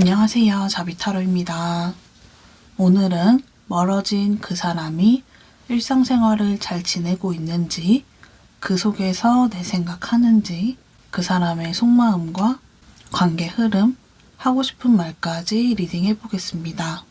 안녕하세요. 자비타로입니다. 오늘은 멀어진 그 사람이 일상생활을 잘 지내고 있는지, 그 속에서 내 생각하는지, 그 사람의 속마음과 관계 흐름, 하고 싶은 말까지 리딩해 보겠습니다.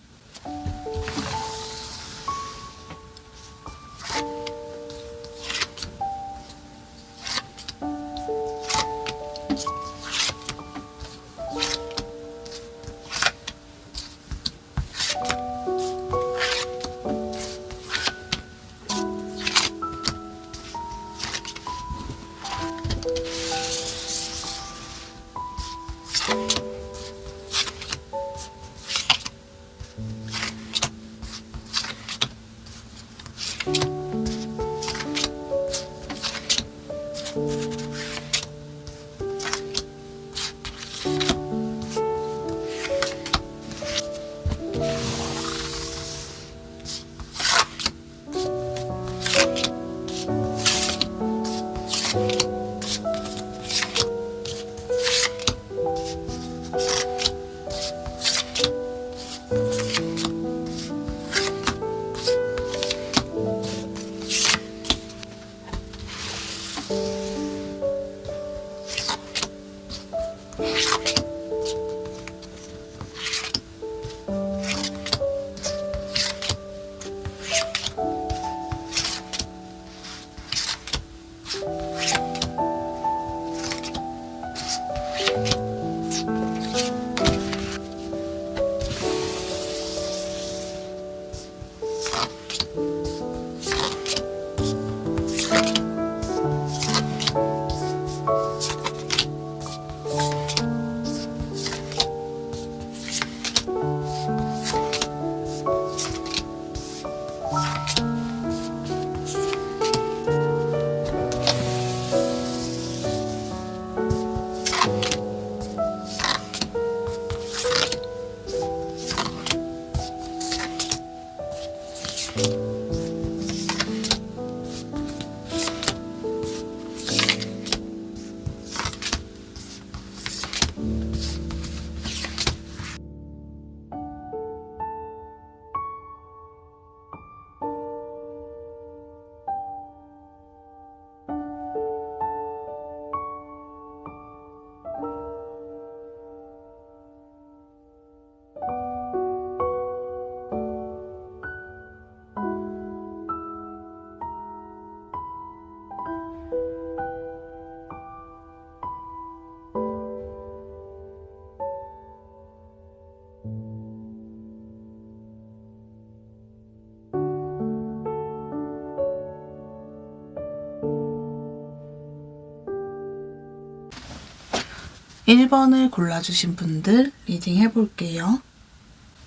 (1번을) 골라주신 분들 리딩 해볼게요.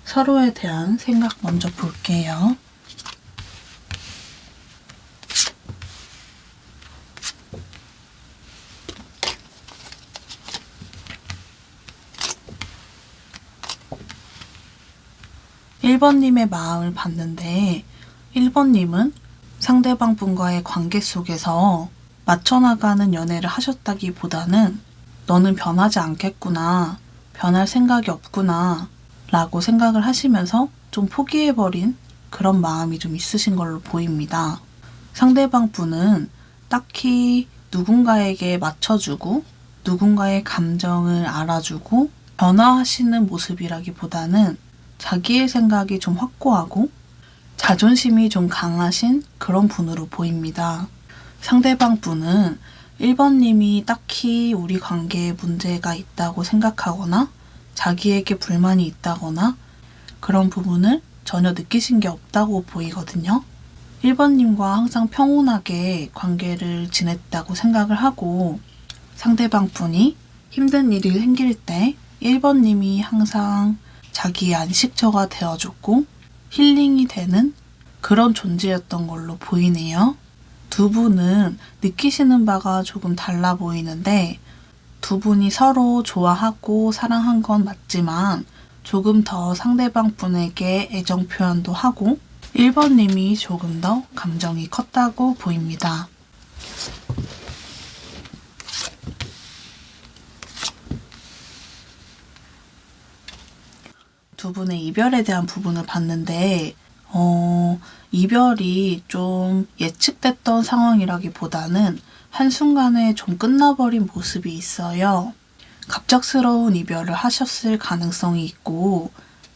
서로에 대한 생각 먼저 볼게요. (1번님의) 마음을 봤는데 1번님은 상대방 분과의 관계 속에서 맞춰나가는 연애를 하셨다기보다는 너는 변하지 않겠구나, 변할 생각이 없구나 라고 생각을 하시면서 좀 포기해버린 그런 마음이 좀 있으신 걸로 보입니다. 상대방 분은 딱히 누군가에게 맞춰주고 누군가의 감정을 알아주고 변화하시는 모습이라기보다는 자기의 생각이 좀 확고하고 자존심이 좀 강하신 그런 분으로 보입니다. 상대방 분은 1번님이 딱히 우리 관계에 문제가 있다고 생각하거나 자기에게 불만이 있다거나 그런 부분을 전혀 느끼신 게 없다고 보이거든요. 1번님과 항상 평온하게 관계를 지냈다고 생각을 하고 상대방 분이 힘든 일이 생길 때 1번님이 항상 자기의 안식처가 되어줬고 힐링이 되는 그런 존재였던 걸로 보이네요. 두 분은 느끼시는 바가 조금 달라 보이는데 두 분이 서로 좋아하고 사랑한 건 맞지만 조금 더 상대방 분에게 애정 표현도 하고 1번님이 조금 더 감정이 컸다고 보입니다. 두 분의 이별에 대한 부분을 봤는데 이별이 좀 예측됐던 상황이라기보다는 한순간에 좀 끝나버린 모습이 있어요. 갑작스러운 이별을 하셨을 가능성이 있고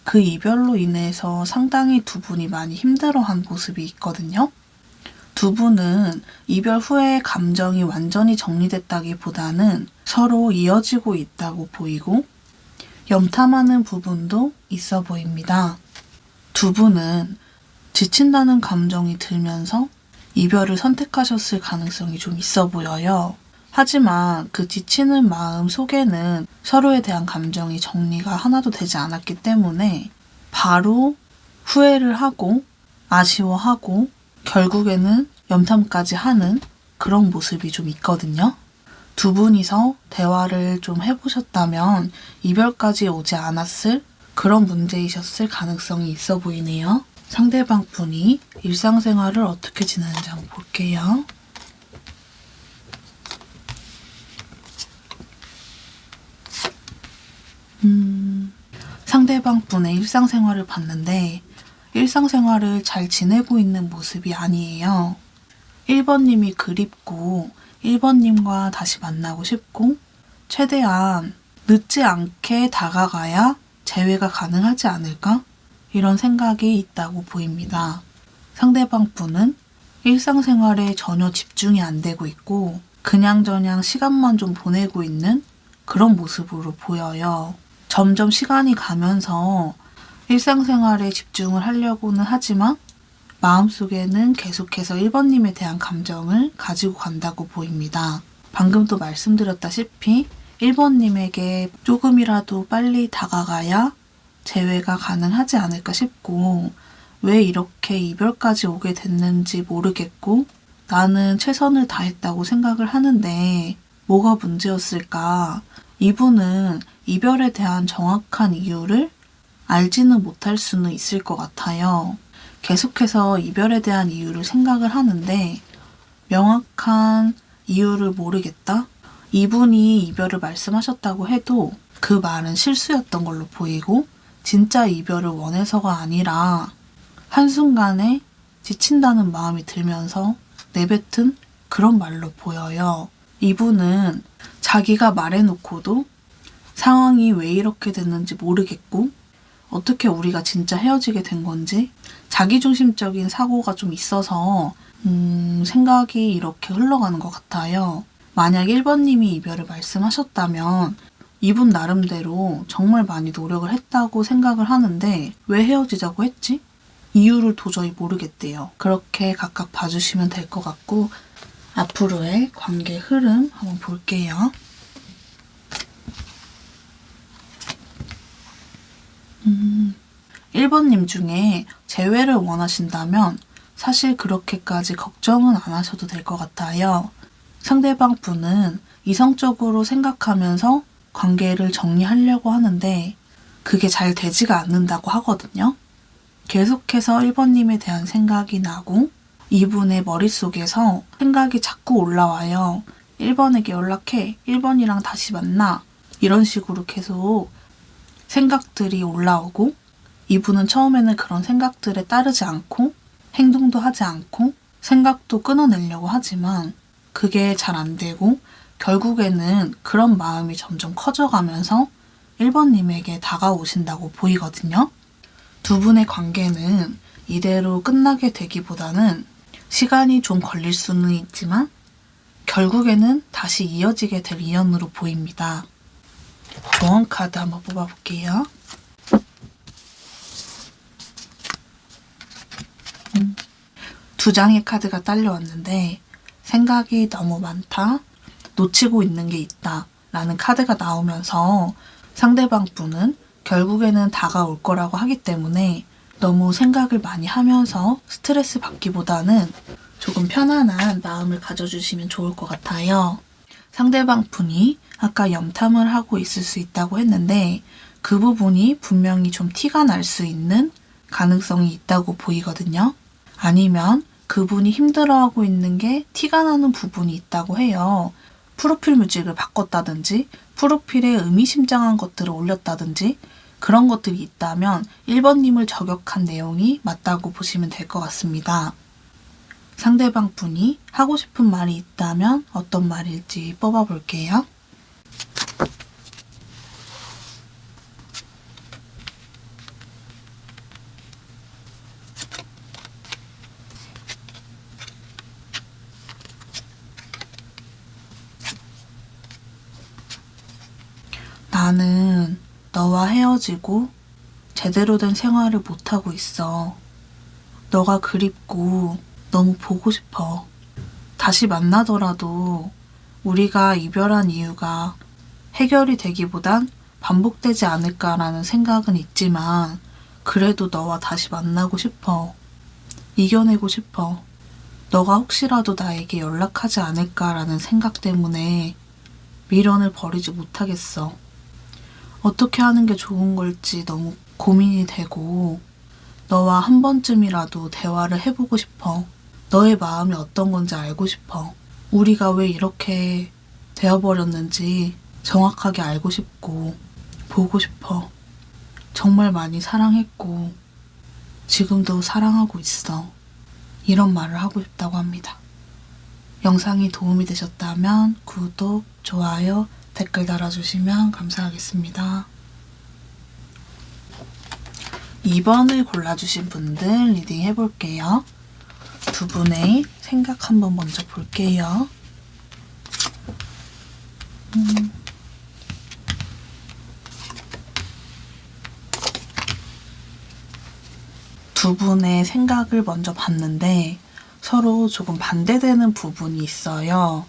그 이별로 인해서 상당히 두 분이 많이 힘들어한 모습이 있거든요. 두 분은 이별 후에 감정이 완전히 정리됐다기보다는 서로 이어지고 있다고 보이고 염탐하는 부분도 있어 보입니다. 두 분은 지친다는 감정이 들면서 이별을 선택하셨을 가능성이 좀 있어 보여요. 하지만 그 지치는 마음 속에는 서로에 대한 감정이 정리가 하나도 되지 않았기 때문에 바로 후회를 하고 아쉬워하고 결국에는 염탐까지 하는 그런 모습이 좀 있거든요. 두 분이서 대화를 좀 해보셨다면 이별까지 오지 않았을 그런 문제이셨을 가능성이 있어 보이네요. 상대방 분이 일상생활을 어떻게 지내는지 한번 볼게요. 상대방 분의 일상생활을 봤는데 일상생활을 잘 지내고 있는 모습이 아니에요. 1번님이 그립고 1번님과 다시 만나고 싶고 최대한 늦지 않게 다가가야 재회가 가능하지 않을까? 이런 생각이 있다고 보입니다. 상대방 분은 일상생활에 전혀 집중이 안 되고 있고 그냥저냥 시간만 좀 보내고 있는 그런 모습으로 보여요. 점점 시간이 가면서 일상생활에 집중을 하려고는 하지만 마음속에는 계속해서 1번님에 대한 감정을 가지고 간다고 보입니다. 방금 또 말씀드렸다시피 1번님에게 조금이라도 빨리 다가가야 재회가 가능하지 않을까 싶고 왜 이렇게 이별까지 오게 됐는지 모르겠고 나는 최선을 다했다고 생각을 하는데 뭐가 문제였을까? 이분은 이별에 대한 정확한 이유를 알지는 못할 수는 있을 것 같아요. 계속해서 이별에 대한 이유를 생각을 하는데 명확한 이유를 모르겠다? 이분이 이별을 말씀하셨다고 해도 그 말은 실수였던 걸로 보이고 진짜 이별을 원해서가 아니라 한순간에 지친다는 마음이 들면서 내뱉은 그런 말로 보여요. 이분은 자기가 말해놓고도 상황이 왜 이렇게 됐는지 모르겠고 어떻게 우리가 진짜 헤어지게 된 건지 자기중심적인 사고가 좀 있어서 생각이 이렇게 흘러가는 것 같아요. 만약 1번님이 이별을 말씀하셨다면 이분 나름대로 정말 많이 노력을 했다고 생각을 하는데 왜 헤어지자고 했지? 이유를 도저히 모르겠대요. 그렇게 각각 봐주시면 될 것 같고 앞으로의 관계 흐름 한번 볼게요. 1번님 중에 재회를 원하신다면 사실 그렇게까지 걱정은 안 하셔도 될 것 같아요. 상대방 분은 이성적으로 생각하면서 관계를 정리하려고 하는데 그게 잘 되지가 않는다고 하거든요. 계속해서 1번님에 대한 생각이 나고 이분의 머릿속에서 생각이 자꾸 올라와요. 1번에게 연락해, 1번이랑 다시 만나 이런 식으로 계속 생각들이 올라오고 이분은 처음에는 그런 생각들에 따르지 않고 행동도 하지 않고 생각도 끊어내려고 하지만 그게 잘 안 되고 결국에는 그런 마음이 점점 커져가면서 1번님에게 다가오신다고 보이거든요. 두 분의 관계는 이대로 끝나게 되기보다는 시간이 좀 걸릴 수는 있지만 결국에는 다시 이어지게 될 인연으로 보입니다. 조언 카드 한번 뽑아볼게요. 두 장의 카드가 딸려왔는데 생각이 너무 많다, 놓치고 있는 게 있다 라는 카드가 나오면서 상대방 분은 결국에는 다가올 거라고 하기 때문에 너무 생각을 많이 하면서 스트레스 받기보다는 조금 편안한 마음을 가져주시면 좋을 것 같아요. 상대방 분이 아까 염탐을 하고 있을 수 있다고 했는데 그 부분이 분명히 좀 티가 날 수 있는 가능성이 있다고 보이거든요. 아니면 그분이 힘들어하고 있는 게 티가 나는 부분이 있다고 해요. 프로필 뮤직을 바꿨다든지 프로필에 의미심장한 것들을 올렸다든지 그런 것들이 있다면 1번님을 저격한 내용이 맞다고 보시면 될 것 같습니다. 상대방 분이 하고 싶은 말이 있다면 어떤 말일지 뽑아볼게요. 나는 너와 헤어지고 제대로 된 생활을 못하고 있어. 너가 그립고 너무 보고 싶어. 다시 만나더라도 우리가 이별한 이유가 해결이 되기보단 반복되지 않을까라는 생각은 있지만 그래도 너와 다시 만나고 싶어. 이겨내고 싶어. 너가 혹시라도 나에게 연락하지 않을까라는 생각 때문에 미련을 버리지 못하겠어. 어떻게 하는 게 좋은 걸지 너무 고민이 되고 너와 한 번쯤이라도 대화를 해보고 싶어. 너의 마음이 어떤 건지 알고 싶어. 우리가 왜 이렇게 되어버렸는지 정확하게 알고 싶고 보고 싶어. 정말 많이 사랑했고 지금도 사랑하고 있어. 이런 말을 하고 싶다고 합니다. 영상이 도움이 되셨다면 구독, 좋아요, 댓글 달아주시면 감사하겠습니다. 2번을 골라주신 분들 리딩 해볼게요. 두 분의 생각 한번 먼저 볼게요. 두 분의 생각을 먼저 봤는데 서로 조금 반대되는 부분이 있어요.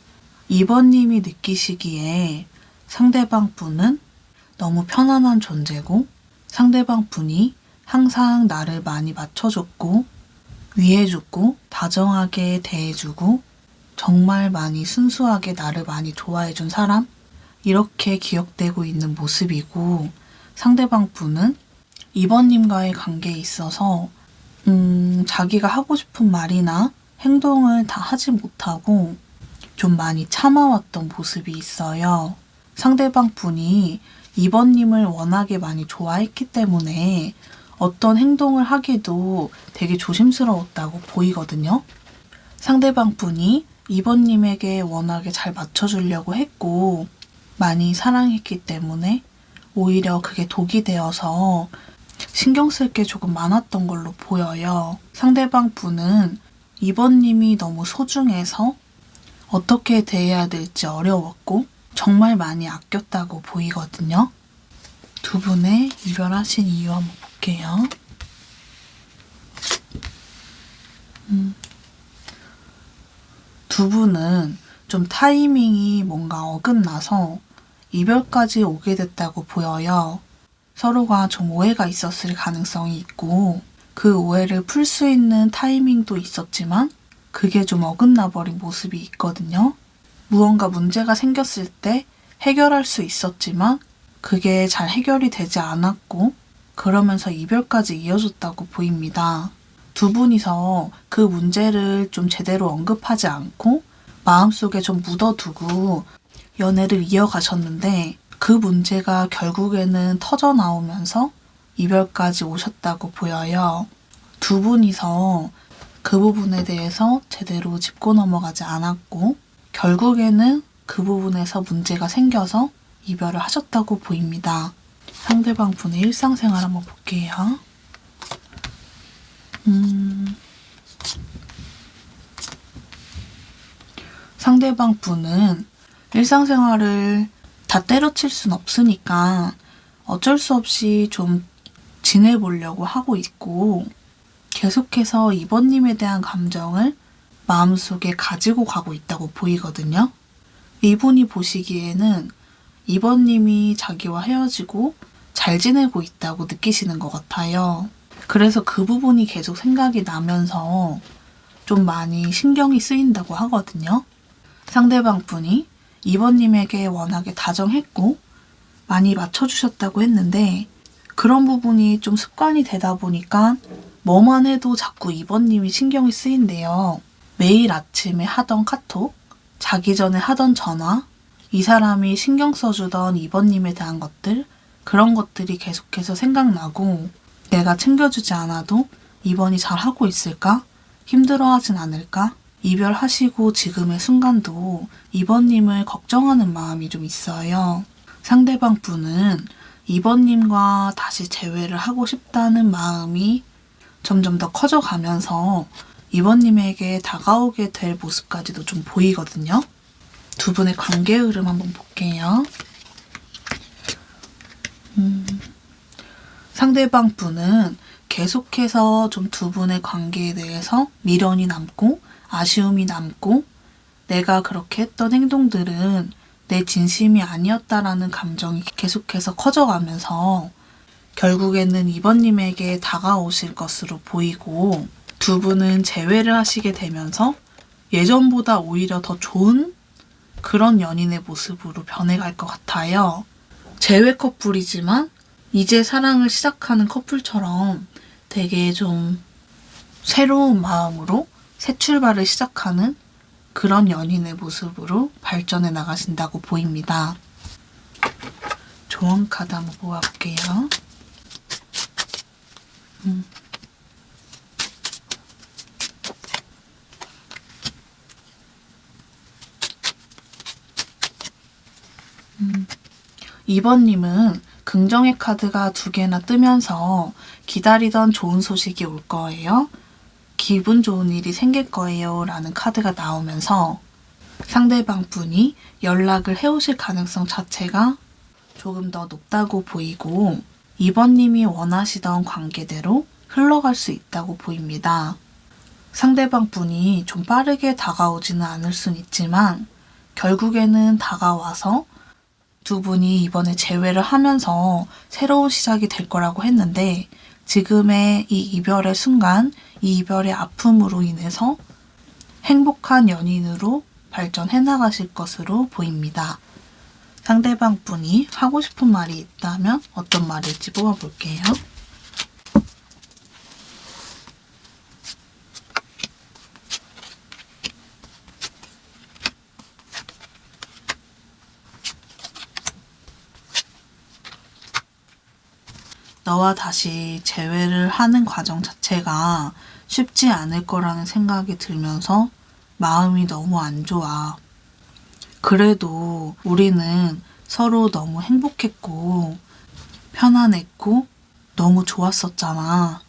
2번님이 느끼시기에 상대방 분은 너무 편안한 존재고 상대방 분이 항상 나를 많이 맞춰줬고 위해주고 다정하게 대해주고 정말 많이 순수하게 나를 많이 좋아해준 사람? 이렇게 기억되고 있는 모습이고 상대방 분은 2번님과의 관계에 있어서 자기가 하고 싶은 말이나 행동을 다 하지 못하고 좀 많이 참아왔던 모습이 있어요. 상대방 분이 2번님을 워낙에 많이 좋아했기 때문에 어떤 행동을 하기도 되게 조심스러웠다고 보이거든요. 상대방 분이 2번님에게 워낙에 잘 맞춰주려고 했고 많이 사랑했기 때문에 오히려 그게 독이 되어서 신경 쓸 게 조금 많았던 걸로 보여요. 상대방 분은 2번님이 너무 소중해서 어떻게 대해야 될지 어려웠고 정말 많이 아꼈다고 보이거든요. 두 분의 이별하신 이유 한번 볼게요. 두 분은 좀 타이밍이 뭔가 어긋나서 이별까지 오게 됐다고 보여요. 서로가 좀 오해가 있었을 가능성이 있고 그 오해를 풀 수 있는 타이밍도 있었지만 그게 좀 어긋나 버린 모습이 있거든요. 무언가 문제가 생겼을 때 해결할 수 있었지만 그게 잘 해결이 되지 않았고 그러면서 이별까지 이어졌다고 보입니다. 두 분이서 그 문제를 좀 제대로 언급하지 않고 마음속에 좀 묻어두고 연애를 이어가셨는데 그 문제가 결국에는 터져 나오면서 이별까지 오셨다고 보여요. 두 분이서 그 부분에 대해서 제대로 짚고 넘어가지 않았고 결국에는 그 부분에서 문제가 생겨서 이별을 하셨다고 보입니다. 상대방 분의 일상생활 한번 볼게요. 상대방 분은 일상생활을 다 때려칠 순 없으니까 어쩔 수 없이 좀 지내보려고 하고 있고 계속해서 2번님에 대한 감정을 마음속에 가지고 가고 있다고 보이거든요. 이분이 보시기에는 2번님이 자기와 헤어지고 잘 지내고 있다고 느끼시는 것 같아요. 그래서 그 부분이 계속 생각이 나면서 좀 많이 신경이 쓰인다고 하거든요. 상대방 분이 2번님에게 워낙에 다정했고 많이 맞춰주셨다고 했는데 그런 부분이 좀 습관이 되다 보니까 뭐만 해도 자꾸 2번님이 신경이 쓰인대요. 매일 아침에 하던 카톡, 자기 전에 하던 전화, 이 사람이 신경 써주던 2번님에 대한 것들, 그런 것들이 계속해서 생각나고 내가 챙겨주지 않아도 2번이 잘하고 있을까? 힘들어하진 않을까? 이별하시고 지금의 순간도 2번님을 걱정하는 마음이 좀 있어요. 상대방 분은 2번님과 다시 재회를 하고 싶다는 마음이 점점 더 커져가면서 2번님에게 다가오게 될 모습까지도 좀 보이거든요. 두 분의 관계 흐름 한번 볼게요. 상대방 분은 계속해서 좀 두 분의 관계에 대해서 미련이 남고 아쉬움이 남고 내가 그렇게 했던 행동들은 내 진심이 아니었다라는 감정이 계속해서 커져가면서 결국에는 2번님에게 다가오실 것으로 보이고 두 분은 재회를 하시게 되면서 예전보다 오히려 더 좋은 그런 연인의 모습으로 변해갈 것 같아요. 재회 커플이지만 이제 사랑을 시작하는 커플처럼 되게 좀 새로운 마음으로 새 출발을 시작하는 그런 연인의 모습으로 발전해 나가신다고 보입니다. 조언 카드 한번 모아볼게요. 2번님은 긍정의 카드가 2개나 뜨면서 기다리던 좋은 소식이 올 거예요. 기분 좋은 일이 생길 거예요. 라는 카드가 나오면서 상대방 분이 연락을 해오실 가능성 자체가 조금 더 높다고 보이고 2번님이 원하시던 관계대로 흘러갈 수 있다고 보입니다. 상대방 분이 좀 빠르게 다가오지는 않을 순 있지만 결국에는 다가와서 두 분이 이번에 재회를 하면서 새로운 시작이 될 거라고 했는데 지금의 이 이별의 순간, 이 이별의 아픔으로 인해서 행복한 연인으로 발전해 나가실 것으로 보입니다. 상대방 분이 하고 싶은 말이 있다면 어떤 말일지 뽑아볼게요. 너와 다시 재회를 하는 과정 자체가 쉽지 않을 거라는 생각이 들면서 마음이 너무 안 좋아. 그래도 우리는 서로 너무 행복했고 편안했고 너무 좋았었잖아.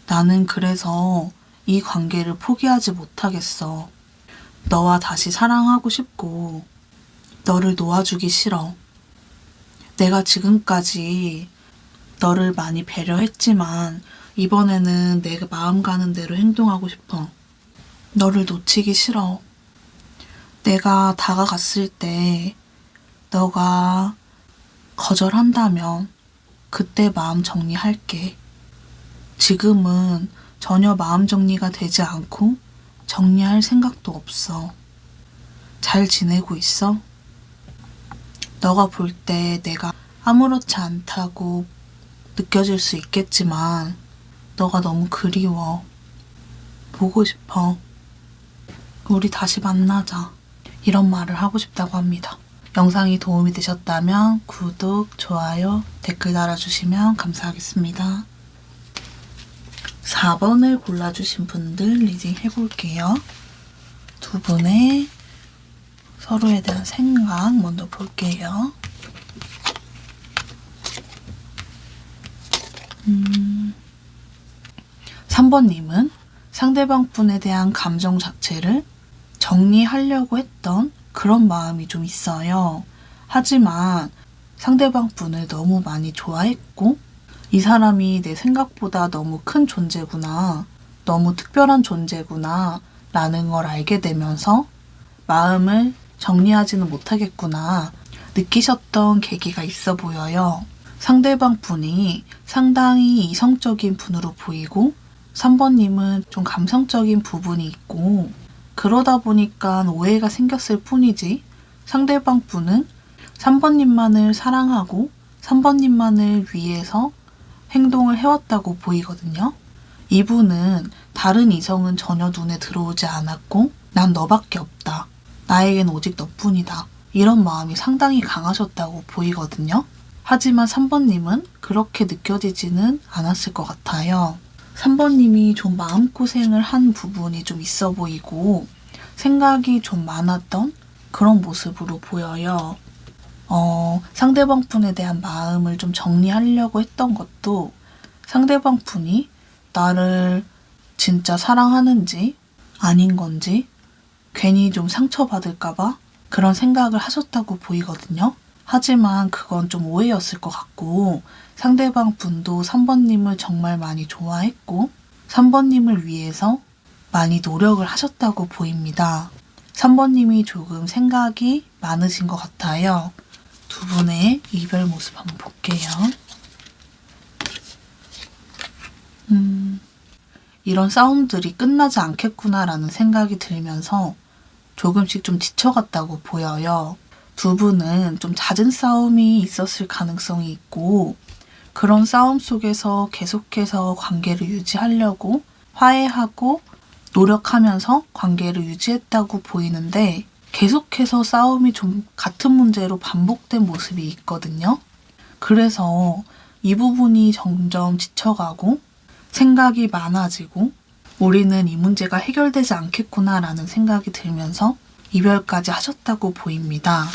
나는 그래서 이 관계를 포기하지 못하겠어. 너와 다시 사랑하고 싶고 너를 놓아주기 싫어. 내가 지금까지 너를 많이 배려했지만 이번에는 내가 마음 가는 대로 행동하고 싶어. 너를 놓치기 싫어. 내가 다가갔을 때 너가 거절한다면 그때 마음 정리할게. 지금은 전혀 마음 정리가 되지 않고 정리할 생각도 없어. 잘 지내고 있어? 너가 볼 때 내가 아무렇지 않다고 느껴질 수 있겠지만 너가 너무 그리워. 보고 싶어. 우리 다시 만나자. 이런 말을 하고 싶다고 합니다. 영상이 도움이 되셨다면 구독, 좋아요, 댓글 달아주시면 감사하겠습니다. 4번을 골라주신 분들 리딩 해볼게요. 두 분의 서로에 대한 생각 먼저 볼게요. 3번님은 상대방 분에 대한 감정 자체를 정리하려고 했던 그런 마음이 좀 있어요. 하지만 상대방 분을 너무 많이 좋아했고 이 사람이 내 생각보다 너무 큰 존재구나, 너무 특별한 존재구나 라는 걸 알게 되면서 마음을 정리하지는 못하겠구나 느끼셨던 계기가 있어 보여요. 상대방 분이 상당히 이성적인 분으로 보이고 3번님은 좀 감성적인 부분이 있고 그러다 보니까 오해가 생겼을 뿐이지 상대방 분은 3번님만을 사랑하고 3번님만을 위해서 행동을 해왔다고 보이거든요. 이분은 다른 이성은 전혀 눈에 들어오지 않았고 난 너밖에 없다. 나에겐 오직 너뿐이다. 이런 마음이 상당히 강하셨다고 보이거든요. 하지만 3번님은 그렇게 느껴지지는 않았을 것 같아요. 3번님이 좀 마음고생을 한 부분이 좀 있어 보이고 생각이 좀 많았던 그런 모습으로 보여요. 상대방 분에 대한 마음을 좀 정리하려고 했던 것도 상대방 분이 나를 진짜 사랑하는지 아닌 건지 괜히 좀 상처받을까봐 그런 생각을 하셨다고 보이거든요. 하지만 그건 좀 오해였을 것 같고 상대방 분도 3번님을 정말 많이 좋아했고 3번님을 위해서 많이 노력을 하셨다고 보입니다. 3번님이 조금 생각이 많으신 것 같아요. 두 분의 이별 모습 한번 볼게요. 이런 싸움들이 끝나지 않겠구나라는 생각이 들면서 조금씩 좀 지쳐갔다고 보여요. 두 분은 좀 잦은 싸움이 있었을 가능성이 있고 그런 싸움 속에서 계속해서 관계를 유지하려고 화해하고 노력하면서 관계를 유지했다고 보이는데 계속해서 싸움이 좀 같은 문제로 반복된 모습이 있거든요. 그래서 이 부분이 점점 지쳐가고 생각이 많아지고 우리는 이 문제가 해결되지 않겠구나라는 생각이 들면서 이별까지 하셨다고 보입니다.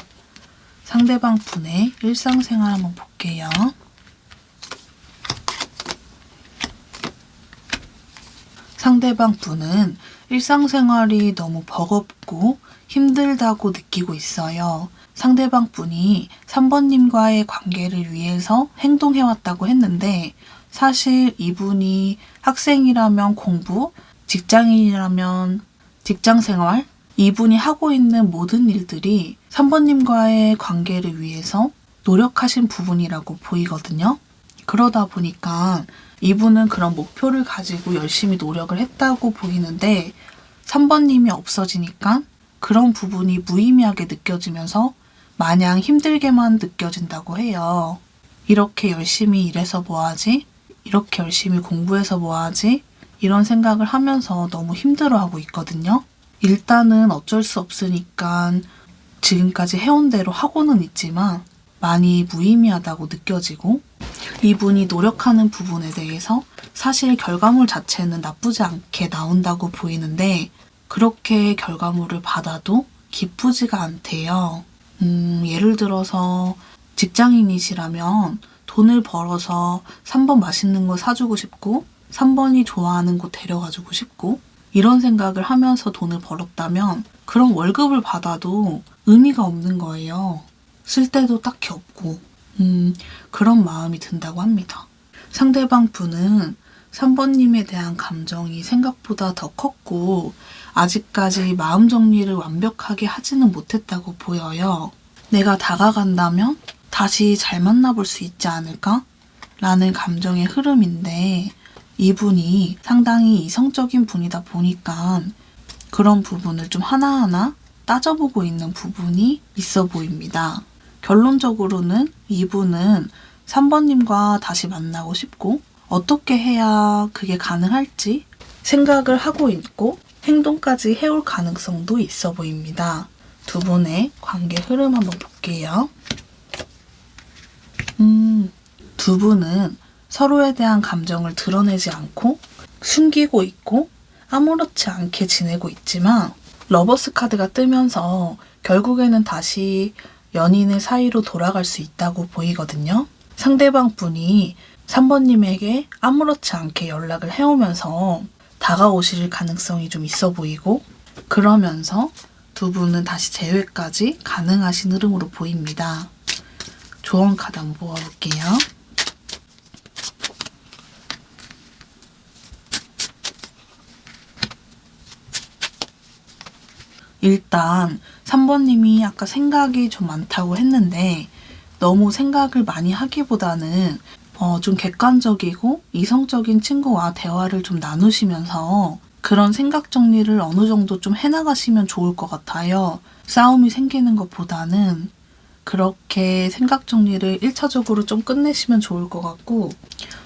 상대방 분의 일상생활 한번 볼게요. 상대방 분은 일상생활이 너무 버겁고 힘들다고 느끼고 있어요. 상대방 분이 3번님과의 관계를 위해서 행동해왔다고 했는데 사실 이분이 학생이라면 공부, 직장인이라면 직장생활, 이분이 하고 있는 모든 일들이 3번님과의 관계를 위해서 노력하신 부분이라고 보이거든요. 그러다 보니까 이분은 그런 목표를 가지고 열심히 노력을 했다고 보이는데 3번님이 없어지니까 그런 부분이 무의미하게 느껴지면서 마냥 힘들게만 느껴진다고 해요. 이렇게 열심히 일해서 뭐하지? 이렇게 열심히 공부해서 뭐하지? 이런 생각을 하면서 너무 힘들어하고 있거든요. 일단은 어쩔 수 없으니까 지금까지 해온 대로 하고는 있지만 많이 무의미하다고 느껴지고 이분이 노력하는 부분에 대해서 사실 결과물 자체는 나쁘지 않게 나온다고 보이는데 그렇게 결과물을 받아도 기쁘지가 않대요. 예를 들어서 직장인이시라면 돈을 벌어서 3번 맛있는 거 사주고 싶고 3번이 좋아하는 곳 데려가주고 싶고 이런 생각을 하면서 돈을 벌었다면 그런 월급을 받아도 의미가 없는 거예요. 쓸 데도 딱히 없고 그런 마음이 든다고 합니다. 상대방 분은 3번님에 대한 감정이 생각보다 더 컸고 아직까지 마음 정리를 완벽하게 하지는 못했다고 보여요. 내가 다가간다면 다시 잘 만나볼 수 있지 않을까? 라는 감정의 흐름인데 이분이 상당히 이성적인 분이다 보니까 그런 부분을 좀 하나하나 따져보고 있는 부분이 있어 보입니다. 결론적으로는 이분은 3번님과 다시 만나고 싶고 어떻게 해야 그게 가능할지 생각을 하고 있고 행동까지 해올 가능성도 있어 보입니다. 두 분의 관계 흐름 한번 볼게요. 두 분은 서로에 대한 감정을 드러내지 않고 숨기고 있고 아무렇지 않게 지내고 있지만 러버스 카드가 뜨면서 결국에는 다시 연인의 사이로 돌아갈 수 있다고 보이거든요. 상대방 분이 3번님에게 아무렇지 않게 연락을 해오면서 다가오실 가능성이 좀 있어 보이고 그러면서 두 분은 다시 재회까지 가능하신 흐름으로 보입니다. 조언 카드 한번 뽑아볼게요. 일단 3번님이 아까 생각이 좀 많다고 했는데 너무 생각을 많이 하기보다는 좀 객관적이고 이성적인 친구와 대화를 좀 나누시면서 그런 생각 정리를 어느 정도 좀 해나가시면 좋을 것 같아요. 싸움이 생기는 것보다는 그렇게 생각 정리를 1차적으로 좀 끝내시면 좋을 것 같고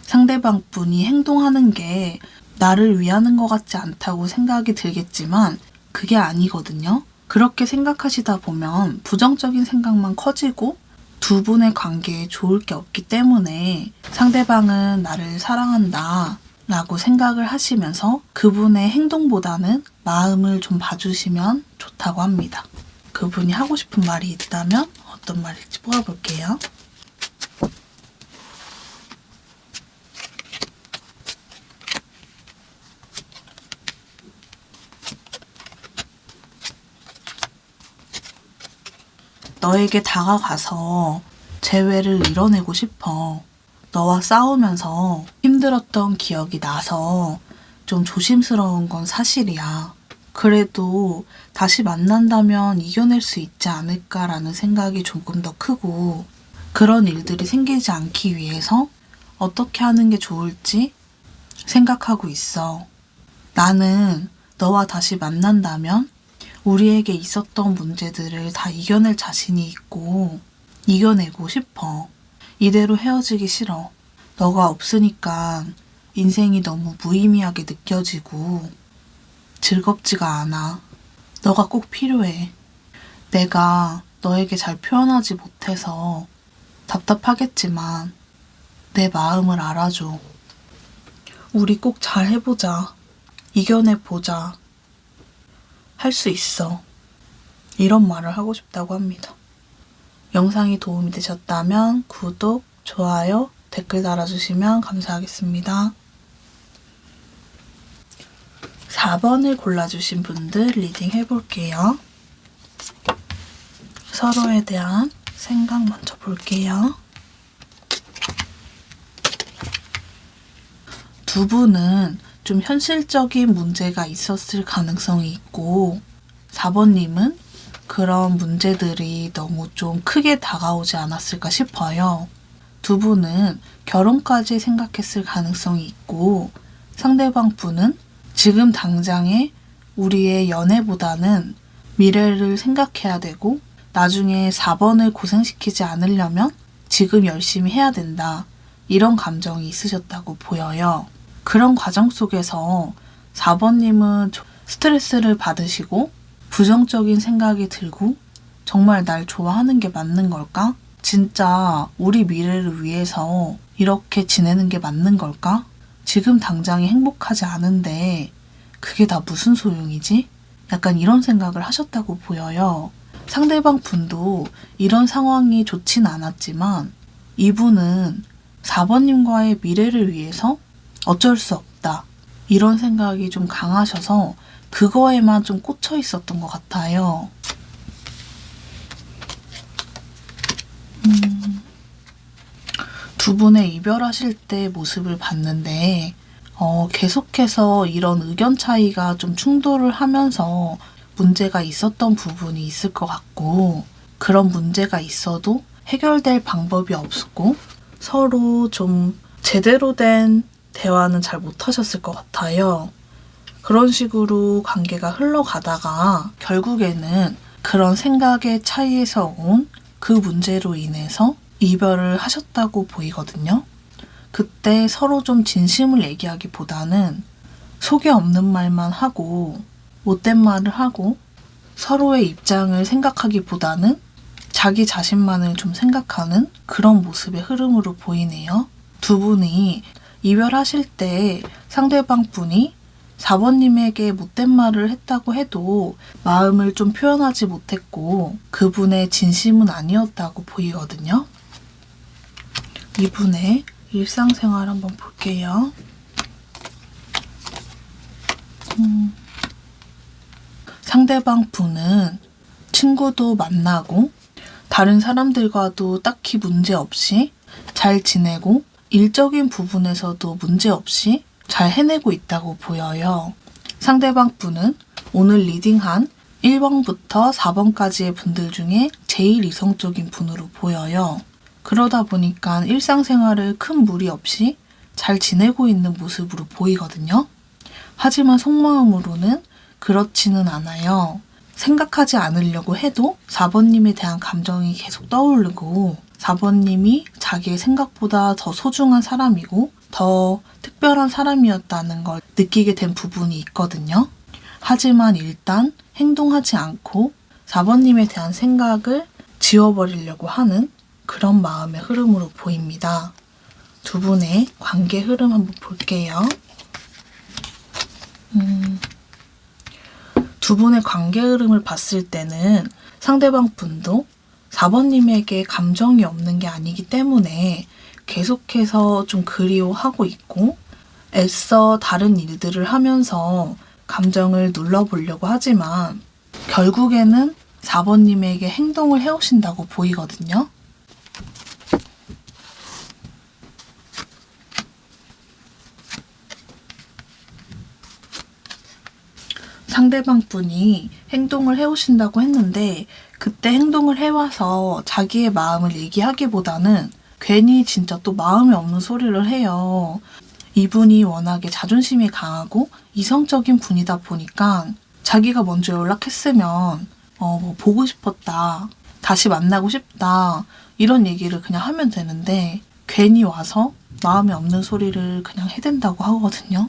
상대방 분이 행동하는 게 나를 위하는 것 같지 않다고 생각이 들겠지만 그게 아니거든요. 그렇게 생각하시다 보면 부정적인 생각만 커지고 두 분의 관계에 좋을 게 없기 때문에 상대방은 나를 사랑한다 라고 생각을 하시면서 그분의 행동보다는 마음을 좀 봐주시면 좋다고 합니다. 그분이 하고 싶은 말이 있다면 어떤 말일지 뽑아볼게요. 너에게 다가가서 재회를 이뤄내고 싶어. 너와 싸우면서 힘들었던 기억이 나서 좀 조심스러운 건 사실이야. 그래도 다시 만난다면 이겨낼 수 있지 않을까라는 생각이 조금 더 크고 그런 일들이 생기지 않기 위해서 어떻게 하는 게 좋을지 생각하고 있어. 나는 너와 다시 만난다면 우리에게 있었던 문제들을 다 이겨낼 자신이 있고 이겨내고 싶어. 이대로 헤어지기 싫어. 너가 없으니까 인생이 너무 무의미하게 느껴지고 즐겁지가 않아. 너가 꼭 필요해. 내가 너에게 잘 표현하지 못해서 답답하겠지만 내 마음을 알아줘. 우리 꼭 잘 해보자. 이겨내보자. 할 수 있어. 이런 말을 하고 싶다고 합니다. 영상이 도움이 되셨다면 구독, 좋아요, 댓글 달아주시면 감사하겠습니다. 4번을 골라주신 분들 리딩 해볼게요. 서로에 대한 생각 먼저 볼게요. 두 분은 좀 현실적인 문제가 있었을 가능성이 있고 4번님은 그런 문제들이 너무 좀 크게 다가오지 않았을까 싶어요. 두 분은 결혼까지 생각했을 가능성이 있고 상대방 분은 지금 당장의 우리의 연애보다는 미래를 생각해야 되고 나중에 4번을 고생시키지 않으려면 지금 열심히 해야 된다. 이런 감정이 있으셨다고 보여요. 그런 과정 속에서 4번님은 스트레스를 받으시고 부정적인 생각이 들고 정말 날 좋아하는 게 맞는 걸까? 진짜 우리 미래를 위해서 이렇게 지내는 게 맞는 걸까? 지금 당장이 행복하지 않은데 그게 다 무슨 소용이지? 약간 이런 생각을 하셨다고 보여요. 상대방 분도 이런 상황이 좋진 않았지만 이분은 4번님과의 미래를 위해서 어쩔 수 없다. 이런 생각이 좀 강하셔서 그거에만 좀 꽂혀 있었던 것 같아요. 두 분의 이별하실 때 모습을 봤는데 계속해서 이런 의견 차이가 좀 충돌을 하면서 문제가 있었던 부분이 있을 것 같고 그런 문제가 있어도 해결될 방법이 없었고 서로 좀 제대로 된 대화는 잘 못하셨을 것 같아요. 그런 식으로 관계가 흘러가다가 결국에는 그런 생각의 차이에서 온 그 문제로 인해서 이별을 하셨다고 보이거든요. 그때 서로 좀 진심을 얘기하기보다는 속에 없는 말만 하고 못된 말을 하고 서로의 입장을 생각하기보다는 자기 자신만을 좀 생각하는 그런 모습의 흐름으로 보이네요. 두 분이 이별하실 때 상대방 분이 4번님에게 못된 말을 했다고 해도 마음을 좀 표현하지 못했고 그분의 진심은 아니었다고 보이거든요. 이분의 일상생활 한번 볼게요. 상대방 분은 친구도 만나고 다른 사람들과도 딱히 문제 없이 잘 지내고 일적인 부분에서도 문제 없이 잘 해내고 있다고 보여요. 상대방 분은 오늘 리딩한 1번부터 4번까지의 분들 중에 제일 이성적인 분으로 보여요. 그러다 보니까 일상생활을 큰 무리 없이 잘 지내고 있는 모습으로 보이거든요. 하지만 속마음으로는 그렇지는 않아요. 생각하지 않으려고 해도 4번님에 대한 감정이 계속 떠오르고 4번님이 자기의 생각보다 더 소중한 사람이고 더 특별한 사람이었다는 걸 느끼게 된 부분이 있거든요. 하지만 일단 행동하지 않고 4번님에 대한 생각을 지워버리려고 하는 그런 마음의 흐름으로 보입니다. 두 분의 관계 흐름 한번 볼게요. 두 분의 관계 흐름을 봤을 때는 상대방 분도 4번님에게 감정이 없는 게 아니기 때문에 계속해서 좀 그리워하고 있고 애써 다른 일들을 하면서 감정을 눌러보려고 하지만 결국에는 4번님에게 행동을 해오신다고 보이거든요. 상대방 분이 행동을 해오신다고 했는데 그때 행동을 해와서 자기의 마음을 얘기하기보다는 괜히 진짜 또 마음이 없는 소리를 해요. 이분이 워낙에 자존심이 강하고 이성적인 분이다 보니까 자기가 먼저 연락했으면 뭐 보고 싶었다, 다시 만나고 싶다 이런 얘기를 그냥 하면 되는데 괜히 와서 마음이 없는 소리를 그냥 해댄다고 하거든요.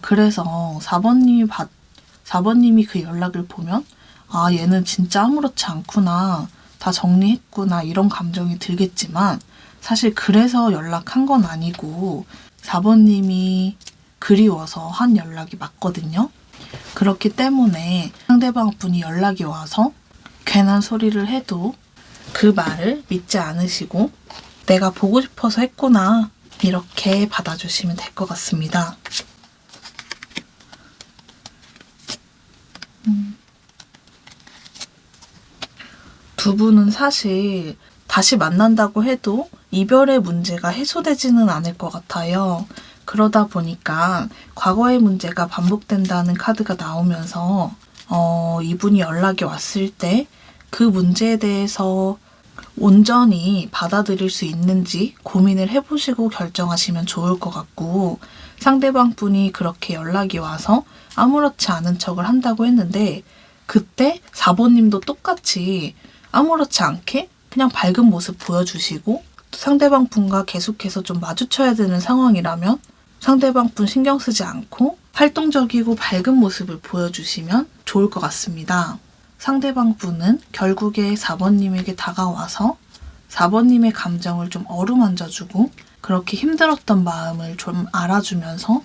그래서 4번님이 그 연락을 보면 아 얘는 진짜 아무렇지 않구나, 다 정리했구나 이런 감정이 들겠지만 사실 그래서 연락한 건 아니고 4번님이 그리워서 한 연락이 맞거든요. 그렇기 때문에 상대방 분이 연락이 와서 괜한 소리를 해도 그 말을 믿지 않으시고 내가 보고 싶어서 했구나 이렇게 받아주시면 될 것 같습니다. 두 분은 사실 다시 만난다고 해도 이별의 문제가 해소되지는 않을 것 같아요. 그러다 보니까 과거의 문제가 반복된다는 카드가 나오면서 이분이 연락이 왔을 때 그 문제에 대해서 온전히 받아들일 수 있는지 고민을 해보시고 결정하시면 좋을 것 같고 상대방 분이 그렇게 연락이 와서 아무렇지 않은 척을 한다고 했는데 그때 4번님도 똑같이 아무렇지 않게 그냥 밝은 모습 보여주시고 상대방 분과 계속해서 좀 마주쳐야 되는 상황이라면 상대방 분 신경 쓰지 않고 활동적이고 밝은 모습을 보여주시면 좋을 것 같습니다. 상대방 분은 결국에 4번님에게 다가와서 4번님의 감정을 좀 어루만져주고 그렇게 힘들었던 마음을 좀 알아주면서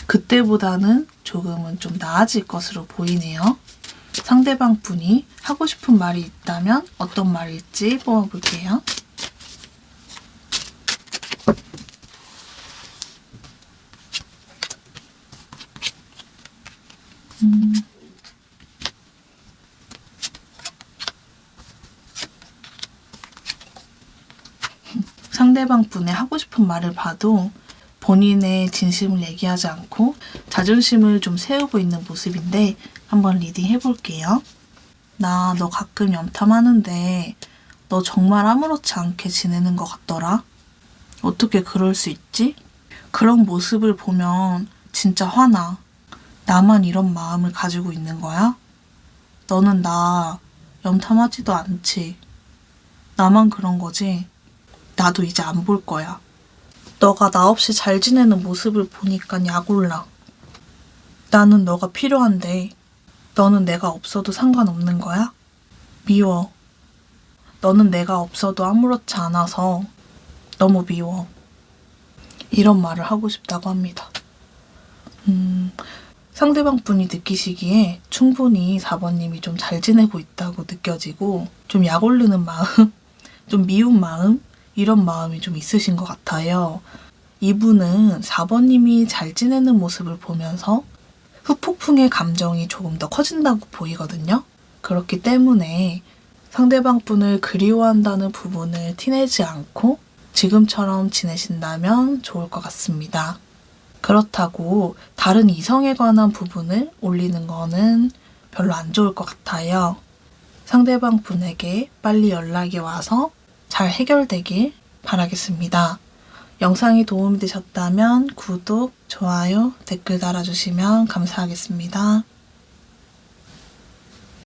그때보다는 조금은 좀 나아질 것으로 보이네요. 상대방 분이 하고 싶은 말이 있다면 어떤 말일지 뽑아볼게요. 상대방 분의 하고 싶은 말을 봐도 본인의 진심을 얘기하지 않고 자존심을 좀 세우고 있는 모습인데 한번 리딩 해볼게요. 나 너 가끔 염탐하는데 너 정말 아무렇지 않게 지내는 것 같더라. 어떻게 그럴 수 있지? 그런 모습을 보면 진짜 화나. 나만 이런 마음을 가지고 있는 거야? 너는 나 염탐하지도 않지. 나만 그런 거지? 나도 이제 안 볼 거야. 너가 나 없이 잘 지내는 모습을 보니까 약올라. 나는 너가 필요한데 너는 내가 없어도 상관없는 거야? 미워. 너는 내가 없어도 아무렇지 않아서 너무 미워. 이런 말을 하고 싶다고 합니다. 상대방 분이 느끼시기에 충분히 4번님이 좀 잘 지내고 있다고 느껴지고 좀 약올르는 마음, 좀 미운 마음 이런 마음이 좀 있으신 것 같아요. 이분은 4번님이 잘 지내는 모습을 보면서 후폭풍의 감정이 조금 더 커진다고 보이거든요. 그렇기 때문에 상대방 분을 그리워한다는 부분을 티내지 않고 지금처럼 지내신다면 좋을 것 같습니다. 그렇다고 다른 이성에 관한 부분을 올리는 거는 별로 안 좋을 것 같아요. 상대방 분에게 빨리 연락이 와서 잘 해결되길 바라겠습니다. 영상이 도움이 되셨다면 구독, 좋아요, 댓글 달아주시면 감사하겠습니다.